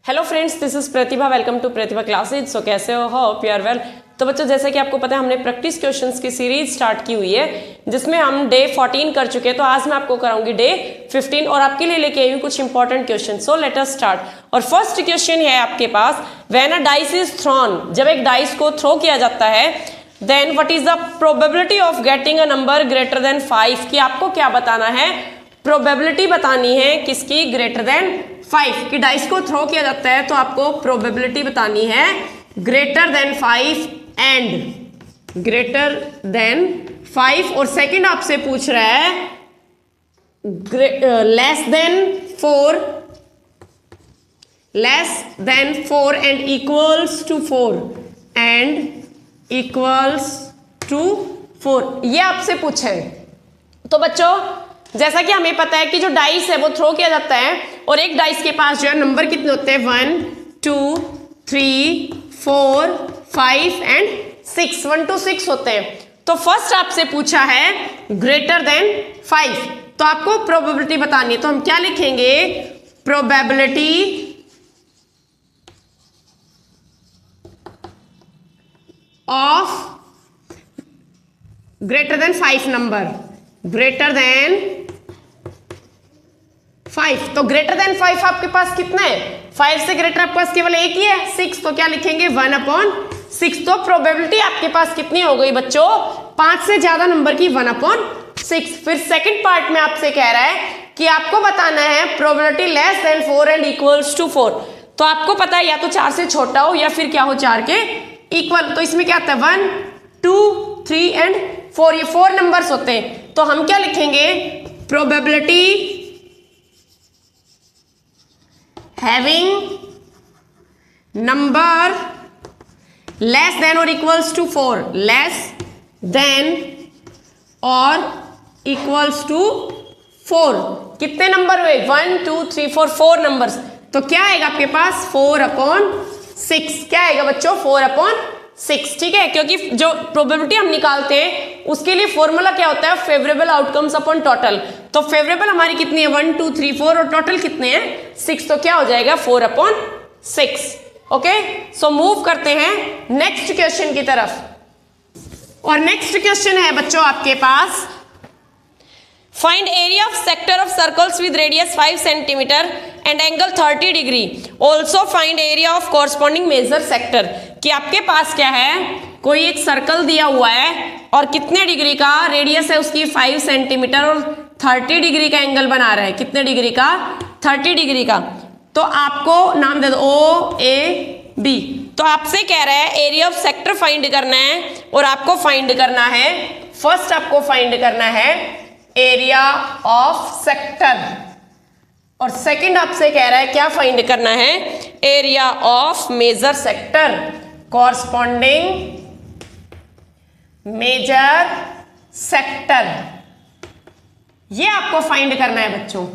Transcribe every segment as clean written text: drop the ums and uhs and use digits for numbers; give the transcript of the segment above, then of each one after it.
Hello friends, this is Pratibha. Welcome to Pratibha classes. So कैसे हो? Hope you are well. तो बच्चों, जैसा कि आपको पता है, हमने प्रैक्टिस क्वेश्चंस की सीरीज स्टार्ट की हुई है जिसमें हम डे 14 कर चुके हैं। तो आज मैं आपको कराऊंगी डे 15 और आपके लिए लेके आई हूँ कुछ important question. So let us start. और फर्स्ट क्वेश्चन है आपके पास, when a dice is thrown, जब एक डाइस को थ्रो किया जाता है, then what is the probability of getting a number greater than 5। कि आपको क्या बताना है? प्रोबेबिलिटी बतानी है किसकी? ग्रेटर देन 5 कि डाइस को थ्रो किया जाता है तो आपको प्रोबेबिलिटी बतानी है greater than 5 and greater than 5। और सेकंड आपसे पूछ रहा है less than 4 and equals to 4 ये आपसे पूछे। तो बच्चों, जैसा कि हमें पता है कि जो डाइस है वो थ्रो किया जाता है और एक डाइस के पास जो है नंबर कितने होते हैं? 1 2 3 4 5 एंड 6। 1 to 6 होते हैं। तो फर्स्ट आपसे पूछा है ग्रेटर देन 5, तो आपको प्रोबेबिलिटी बतानी है। तो हम क्या लिखेंगे? Probability of greater than 5 number, greater than 5। तो ग्रेटर देन 5 आपके पास कितना है? 5 से ग्रेटर आपके पास केवल एक ही है, 6। तो क्या लिखेंगे? 1/6। तो प्रोबेबिलिटी आपके पास कितनी हो गई बच्चों? 5 से ज्यादा नंबर की 1/6। फिर सेकंड पार्ट में आपसे कह रहा है कि आपको बताना है probability less than 4 and equals to 4। तो आपको पता है या तो 4 से छोटा हो या फिर क्या हो? 4 के इक्वल। तो इसमें क्या आता है? 1 2 3 एंड 4, ये 4 नंबर्स होते हैं। तो हम क्या लिखेंगे? Probability having number less than or equals to 4, less than or equals to 4। कितने नंबर हुए? 1 2 3 4, 4 नंबर्स। तो क्या आएगा आपके पास? 4/6। क्या आएगा बच्चों? 4/6। ठीक है, क्योंकि जो प्रोबेबिलिटी हम निकालते हैं उसके लिए फॉर्मूला क्या होता है? Favourable outcomes upon total. तो फेवरेबल हमारी कितनी है? 1 2 3 4 और टोटल कितने हैं? 6। तो क्या हो जाएगा? 4/6। ओके, सो मूव करते हैं नेक्स्ट क्वेश्चन की तरफ। और नेक्स्ट क्वेश्चन है बच्चों आपके पास, find area of sector of circles with radius 5 centimetre and angle 30 degree. Also find area of corresponding major sector. कि आपके पास क्या है? कोई एक सर्कल दिया हुआ है और कितने डिग्री का रेडियस है उसकी? 5 सेंटीमीटर और 30 डिग्री का एंगल बना रहा है। कितने डिग्री का? 30 डिग्री का। तो आपको नाम दे दो OAB। तो आपसे कह रहा है एरिया ऑफ सेक्टर फाइंड करना है और आपको फाइंड करना है, फर्स्ट आपको फाइंड करना है एरिया ऑफ सेक्टर और सेकंड आपसे कह रहा है क्या फाइंड करना है? Area of major sector, corresponding major sector, ये आपको फाइंड करना है बच्चों।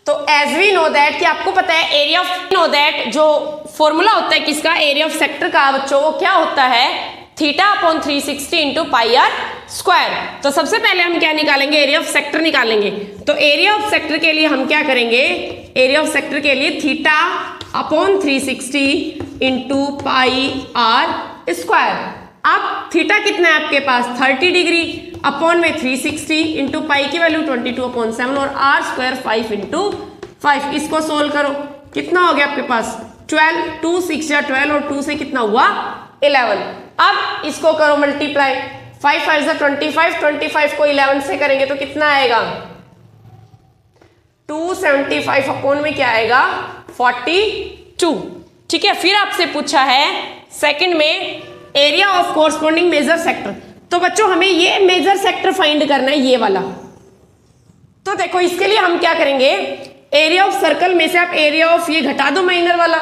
तो एज वी नो दैट कि आपको पता है एरिया ऑफ, नो दैट जो फॉर्मूला होता है किसका? एरिया ऑफ सेक्टर का बच्चों, वो क्या होता है? θ/360 इंटू πr²। तो सबसे पहले हम क्या निकालेंगे? एरिया ऑफ सेक्टर निकालेंगे। तो एरिया ऑफ सेक्टर के लिए हम क्या करेंगे? एरिया ऑफ सेक्टर के लिए θ/360 इंटू πr²। अब थीटा कितना है आपके पास? 30 डिग्री अपॉन में 360 इंटू पाई की वैल्यू 22/7 और r² 5 इंटू 5। इसको सोल्व करो, कितना हो गया आपके पास? 12, 2 6 या 12 और 2 से कितना हुआ? 11। अब इसको करो मल्टीप्लाई, 5 5 25, 25 को 11 से करेंगे तो कितना आएगा? 275 अपॉन में क्या आएगा? 42। ठीक है, फिर आपसे पूछा है सेकंड में area of corresponding major sector. तो बच्चों हमें ये मेजर सेक्टर फाइंड करना है, ये वाला। तो देखो इसके लिए हम क्या करेंगे? एरिया ऑफ सर्कल में से आप एरिया ऑफ ये घटा दो माइनर वाला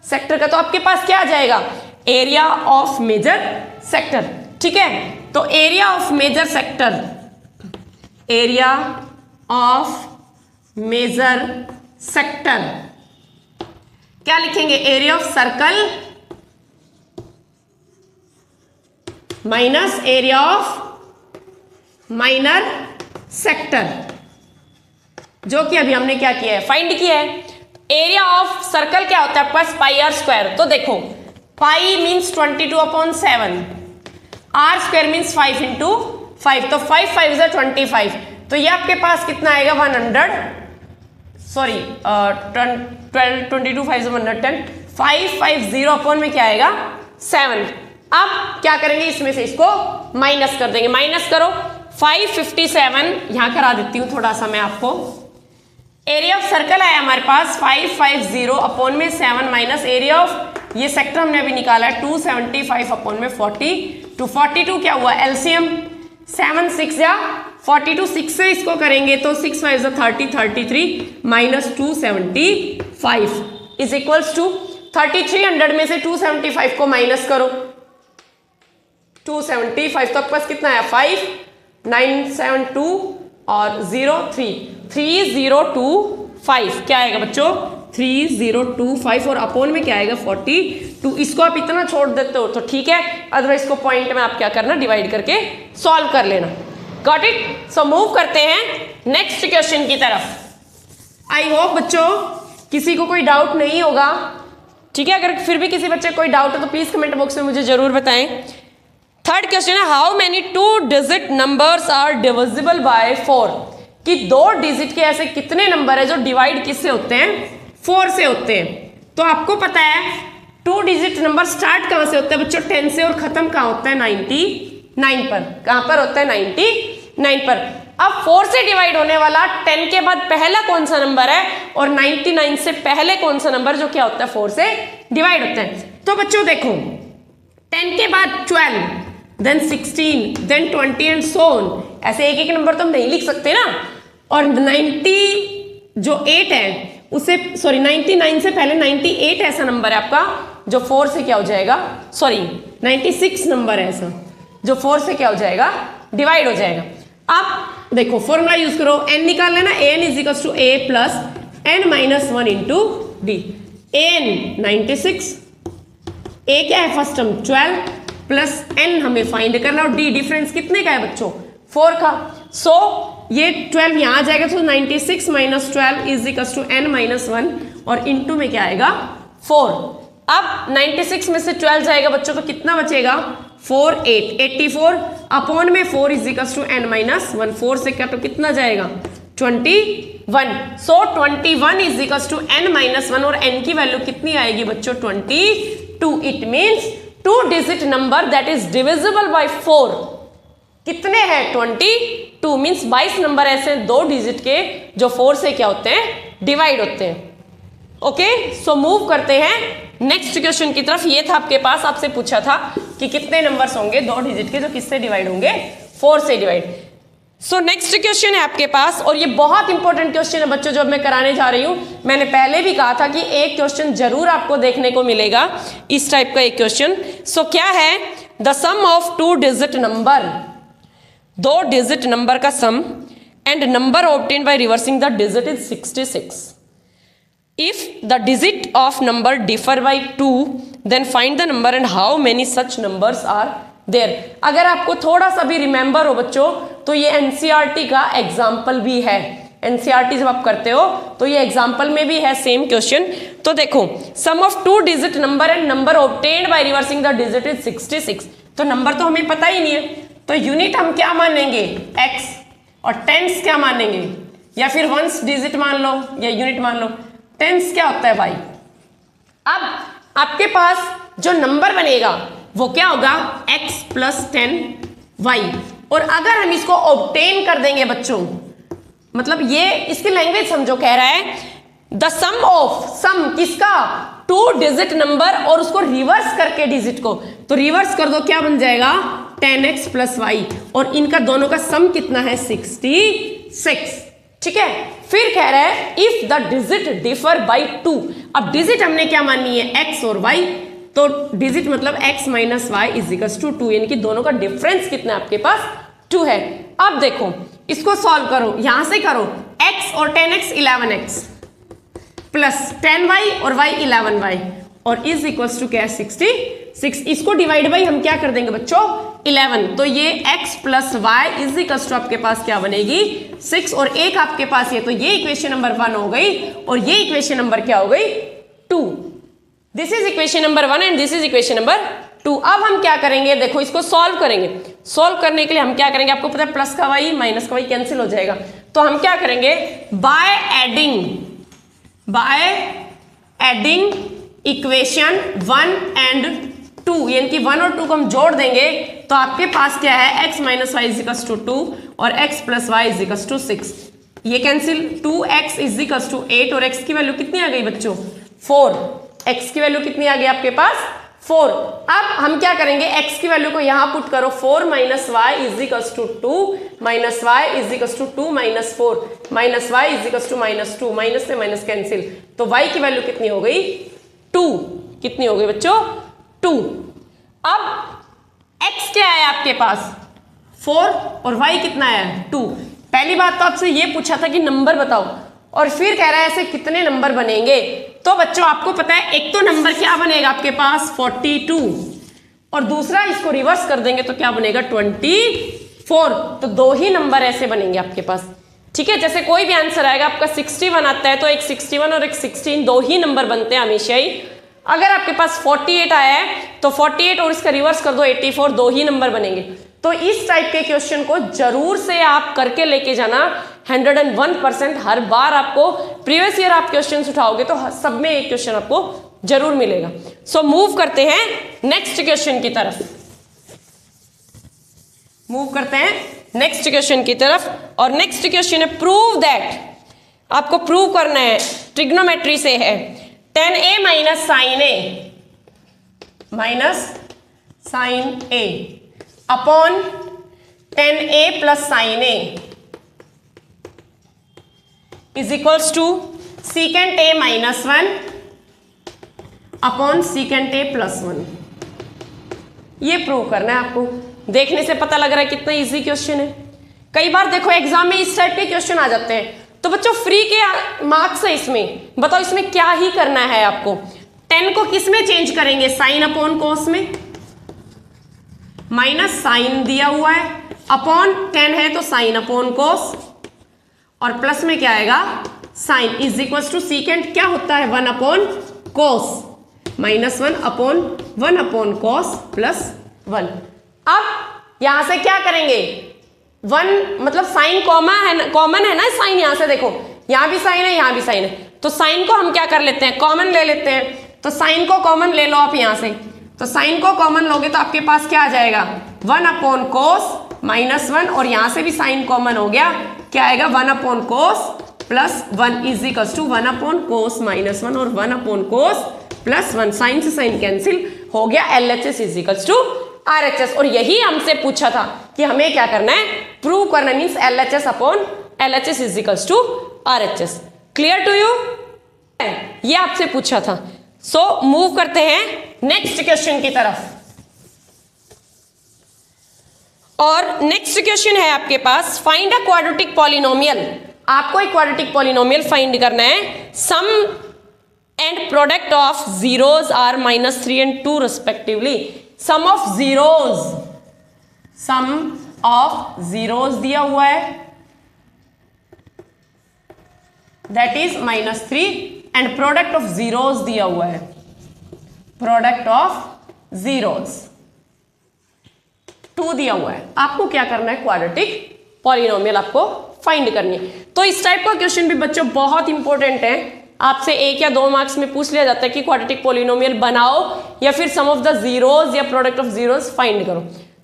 सेक्टर का, तो आपके पास क्या आ जाएगा? Area of major sector. ठीक है, तो area of major sector, area of major sector क्या लिखेंगे? Area of circle minus area of minor sector, जो कि अभी हमने क्या किया है? फाइंड किया है। एरिया ऑफ सर्कल क्या होता है आपके पास, पाई आर स्क्वायर। तो देखो pi means 22/7, R square means 5 × 5, तो 5 5 is 25, तो ये आपके पास कितना आएगा 100, सॉरी 12 22 5 110, 550 अपॉन में क्या आएगा 7। अब क्या करेंगे, इसमें से इसको माइनस कर देंगे, माइनस करो 557, यहां करा देती हूं थोड़ा सा मैं आपको। एरिया ऑफ सर्कल आया हमारे पास 550 अपॉन में 7 माइनस एरिया ऑफ ये सेक्टर हमने अभी निकाला है 275 अपॉन में 40 टू 42 क्या हुआ एलसीएम 7 6 या 42, 6 से इसको करेंगे तो 6 5 30 33 माइनस 275 इज इक्वल्स टू 3300 में से 275 को माइनस करो, 275 तो आपके पास कितना है 5 972 और 0 3 3025 क्या आएगा बच्चों 3025 और अपोन में क्या आएगा 42। इसको आप इतना छोड़ देते हो तो ठीक है, अदरवाइज को पॉइंट में आप क्या करना डिवाइड करके सॉल्व कर लेना। Got it. सो मूव करते हैं नेक्स्ट क्वेश्चन की तरफ। आई होप बच्चों किसी को कोई डाउट नहीं होगा, ठीक है। अगर फिर भी किसी बच्चे को कोई डाउट हो तो प्लीज कमेंट बॉक्स में मुझे जरूर बताएं। थर्ड क्वेश्चन है how many 2 digit numbers are divisible by 4, कि 2 डिजिट के ऐसे कितने नंबर है जो डिवाइड किससे होते हैं 4 से होते हैं। तो आपको पता है 2 डिजिट नंबर स्टार्ट कहां से होता है बच्चों 10 से और खत्म कहां होता है 99 पर। कहां पर होता है 99 पर। अब 4 से डिवाइड होने वाला 10 के बाद पहला कौन सा नंबर है और 99 से पहले कौन सा नंबर जो क्या होता है 4 से डिवाइड होता है। तो बच्चों देखो 10 के बाद 12 then 16 then 20 and so on, ऐसे एक एक नंबर तो हम नहीं लिख सकते ना। और 90 जो 8 है उसे सॉरी 99 से पहले 98 ऐसा नंबर है आपका जो 4 से क्या हो जाएगा, सॉरी 96 नंबर है ऐसा जो 4 से क्या हो जाएगा डिवाइड हो जाएगा। अब देखो फॉर्मूला यूज करो, n निकाल लेना, an is equal to a plus n minus 1 into d. an 96, a क्या है फर्स्ट टर्म 12 प्लस n हमें फाइंड करना और d डिफरेंस कितने का है बच्चों 4 का। सो ये 12 यहाँ आ जाएगा तो 96 minus 12 is equal to n minus 1 और इंटू में क्या आएगा 4। अब 96 में से 12 जाएगा बच्चों तो कितना बचेगा 4 8 84 अपॉन में 4 is equal to n minus 1, 4 से क्या तो कितना जाएगा 21। So 21 is equal to n minus 1 और n की वैल्यू कितनी आएगी बच्चों 22। It means 2 digit number that is divisible by 4 कितने हैं 22 मीन्स 22 नंबर ऐसे 2 डिजिट के जो 4 से क्या होते हैं डिवाइड होते हैं। ओके सो मूव करते हैं नेक्स्ट क्वेश्चन की तरफ। ये था आपके पास, आपसे पूछा था कि कितने नंबर्स होंगे 2 डिजिट के जो किससे डिवाइड होंगे 4 से डिवाइड। सो नेक्स्ट क्वेश्चन है आपके पास और ये बहुत इंपॉर्टेंट क्वेश्चन है बच्चों जो अब मैं कराने जा रही हूं। मैंने पहले भी कहा था कि एक क्वेश्चन जरूर आपको देखने को मिलेगा इस टाइप का एक क्वेश्चन। सो क्या है the sum of 2 digit number, 2 digit number का sum and number obtained by reversing the digit is 66। If the digit of number differ by 2 then find the number and how many such numbers are there. अगर आपको थोड़ा सा भी remember हो बच्चों तो ये एनसीईआरटी का एग्जाम्पल भी है। एनसीईआरटी जब आप करते हो तो ये एग्जाम्पल में भी है सेम क्वेश्चन। तो देखो sum of 2 digit number and number obtained by reversing the digit is 66। तो नंबर तो हमें पता ही नहीं है तो यूनिट हम क्या मानेंगे x और टेंस क्या मानेंगे या फिर वंस डिजिट मान लो या यूनिट मान लो। टेंस क्या होता है भाई। अब आपके पास जो नंबर बनेगा वो क्या होगा x प्लस 10y और अगर हम इसको ऑब्टेन कर देंगे बच्चों मतलब ये इसकी लैंग्वेज समझो, कह रहा है द सम ऑफ सम किसका 2 डिजिट नंबर और उसको रिवर्स करके डिजिट को तो रिवर्स कर दो क्या बन जाएगा 10x प्लस वाई और इनका दोनों का सम कितना है 66। ठीक है फिर कह रहा है if the digit differ by 2। अब डिजिट हमने क्या मानी है x और y तो डिजिट मतलब x minus y is equal to 2 यानी कि दोनों का डिफरेंस कितना आपके पास 2 है। अब देखो इसको सॉल्व करो, यहां से करो x और 10x 11x प्लस 10y और y 11y और इज इक्वल टू क्या है 6, इसको डिवाइड बाई हम क्या कर देंगे बच्चों 11, तो ये x plus y is equals to आपके पास क्या बनेगी 6, और एक आपके पास ये, तो ये इक्वेशन नंबर 1 हो गई और ये इक्वेशन नंबर क्या हो गई 2। This is equation number 1 and this is equation number 2। अब हम क्या करेंगे, देखो इसको सॉल्व करेंगे। सॉल्व करने के लिए हम क्या करेंगे, आपको पता है प्लस का वाई माइनस का वाई कैंसिल हो जाएगा, तो हम क्या करेंगे बाय एडिंग इक्वेशन 1 एंड 2, यानी कि 1 और 2 को हम जोड़ देंगे तो आपके पास क्या है x minus y equals to 2 और x plus y equals to 6, ये कैंसिल 2x इजिकल्स टू 8 और x की वैल्यू कितनी आ गई बच्चों 4, x की वैल्यू कितनी आ गई आपके पास 4। अब हम क्या करेंगे, x की वैल्यू को यहां पुट करो 4 minus y equals to 2 minus y equals to 2 minus 4 minus y equals to minus 2, minus से माइनस कैंसिल, तो y की वैल्यू कितनी हो गई 2, कितनी हो गई बच्चों 2। अब x क्या है आपके पास 4 और y कितना है 2। पहली बात तो आपसे ये पूछा था कि नंबर बताओ, और फिर कह रहा है ऐसे कितने नंबर बनेंगे, तो बच्चों आपको पता है एक तो नंबर क्या बनेगा आपके पास 42 और दूसरा इसको रिवर्स कर देंगे तो क्या बनेगा 24, तो 2 ही नंबर ऐसे बनेंगे आपके पास। ठीक है, जैसे कोई भी आंसर आएगा आपका 61 आता है तो एक 61 और एक 16 2 ही नंबर बनते हैं हमेशा ही। अगर आपके पास 48 आया है तो 48 और इसका रिवर्स कर दो 84, 2 ही नंबर बनेंगे। तो इस टाइप के क्वेश्चन को जरूर से आप करके लेके जाना 101%। हर बार आपको प्रीवियस ईयर आप क्वेश्चंस उठाओगे तो सब में एक क्वेश्चन आपको जरूर मिलेगा। सो मूव करते हैं नेक्स्ट क्वेश्चन की तरफ, नेक्स्ट क्वेश्चन की तरफ। और नेक्स्ट क्वेश्चन है प्रूव दैट, आपको प्रूव करना है, ट्रिग्नोमेट्री से है, tan a minus sine a upon tan a plus sine a is equals to secant a minus 1 upon secant a plus 1। ये प्रूव करना है आपको। देखने से पता लग रहा है कितना इजी क्वेश्चन है। कई बार देखो एग्जाम में इस टाइप के क्वेश्चन आ जाते हैं, तो बच्चों फ्री के मार्क्स है इसमें, बताओ इसमें क्या ही करना है आपको। 10 को किस में चेंज करेंगे, साइन अपॉन कोस में, माइनस साइन दिया हुआ है, अपॉन 10 है तो साइन अपॉन कोस, और प्लस में क्या आएगा sine is equal to secant क्या होता है 1 upon cos, minus 1 upon cos plus 1। अब यहां से क्या करेंगे 1 मतलब साइन कॉमन है ना साइन, यहां से देखो यहां भी साइन है यहां भी साइन है, तो साइन को हम क्या कर लेते हैं कॉमन ले लेते हैं। तो साइन को कॉमन ले लो आप यहां से, तो साइन को कॉमन लोगे तो आपके पास क्या आ जाएगा 1 अपॉन कोस माइनस 1, और यहां से भी साइन कॉमन हो गया, क्या आएगा 1 upon cos plus 1 is equal to 1 upon cos minus 1 और 1 अपॉन कोस प्लस 1, साइन से साइन कैंसिल हो गया, LHS is equal to RHS। और यही हमसे पूछा था कि हमें क्या करना है प्रूव करना, means LHS upon LHS is equal to RHS। Clear to you, ये आपसे पूछा था। सो मूव करते हैं नेक्स्ट क्वेश्चन की तरफ। और नेक्स्ट क्वेश्चन है आपके पास फाइंड अ क्वाड्रेटिक पॉलिनोमियल। आपको एक क्वाड्रेटिक पॉलिनोमियल फाइंड करना है, sum and product of zeros are -3 and 2 respectively. Sum of zeros दिया हुआ है that is -3 and product of zeros दिया हुआ है, प्रोडक्ट ऑफ जीरोस 2 दिया हुआ है। आपको क्या करना है क्वाड्रेटिक पॉलिनोमियल आपको फाइंड करनी है। तो इस टाइप का क्वेश्चन भी बच्चों बहुत इंपॉर्टेंट है, आपसे 1 या 2 मार्क्स में पूछ लिया जाता है कि क्वाड्रेटिक पॉलिनोमियल बनाओ या फिर सम ऑफ द जीरोस या प्रोडक्ट ऑफ जीरोस फाइंड करो।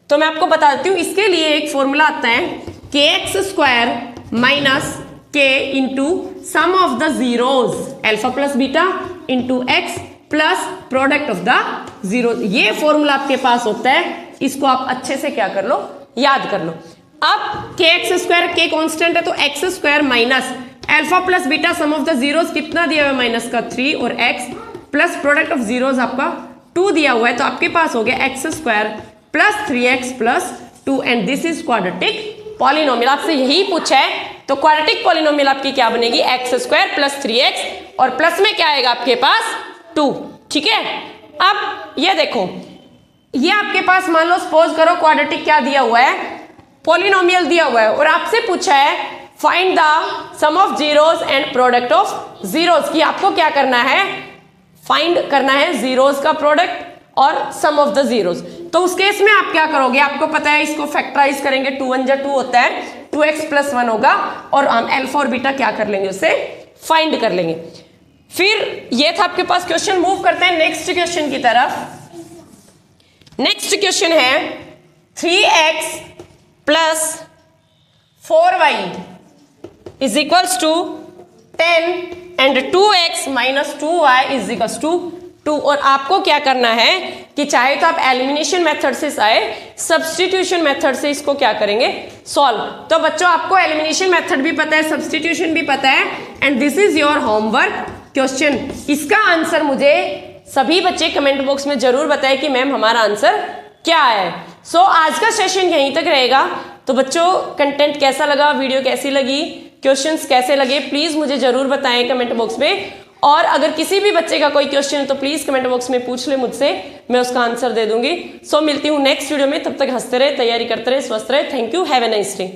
तो मैं आपको बता देती हूँ, इसके लिए एक फॉर्मूला आता है kx² minus k into sum of the zeros alpha plus beta into x plus product of the zero. ये फॉर्मूला आपके पास होता है, इसको आप अच्छे से क्या कर लो याद कर लो। अब kx² k कांस्टेंट है तो x² minus alpha plus beta some of the zeros कितना दिया हुआ है माइनस का 3 और x plus product of zeros आपका 2 दिया हुआ है, तो आपके पास हो गया x² plus 3x plus 2 and this is quadratic polynomial. आपसे यही पूछा है, तो क्वाड्रेटिक पॉलिनोमियल आपकी क्या बनेगी x² प्लस 3x और प्लस में क्या आएगा आपके पास 2। ठीक है, अब ये देखो ये आपके पास मान लो सपोज करो क्वाड्रेटिक क्या दिया हुआ है, पॉलिनोमियल दिया हुआ है, और आपसे पूछा है find the sum of zeros and product of zeros, की आपको क्या करना है, फाइंड करना है जीरोस का प्रोडक्ट और सम ऑफ द जीरोस। तो उस केस में आप क्या करोगे, आपको पता है इसको फैक्टराइज करेंगे, 2 1 2 होता है, 2x + 1 होगा, और हम अल्फा और बीटा क्या कर लेंगे, उसे फाइंड कर लेंगे। फिर ये था आपके पास क्वेश्चन। मूव करते हैं नेक्स्ट क्वेश्चन की तरफ। नेक्स्ट क्वेश्चन है 3x + 4y = 10 and 2x - 2y = 2। और आपको क्या करना है कि चाहे तो आप एलिमिनेशन मेथड से चाहे सब्स्टिट्यूशन मेथड से इसको क्या करेंगे, सॉल्व। तो बच्चों आपको एलिमिनेशन मेथड भी पता है, सब्स्टिट्यूशन भी पता है, and this is your homework question. इसका आंसर मुझे सभी बच्चे कमेंट बॉक्स में जरूर बताएं कि मैम हमारा आंसर क्या है। सो आज का सेशन यहीं तक रहेगा। तो बच्चों कंटेंट कैसा लगा, वीडियो कैसी लगी, क्वेश्चंस कैसे लगे, प्लीज मुझे जरूर बताएं कमेंट बॉक्स में। और अगर किसी भी बच्चे का कोई क्वेश्चन है तो प्लीज कमेंट बॉक्स में पूछ ले मुझसे, मैं उसका आंसर दे दूंगी। सो मिलती हूँ नेक्स्ट वीडियो में, तब तक हंसते रहे, तैयारी करते रहे, स्वस्थ रहे। Thank you, have a nice day.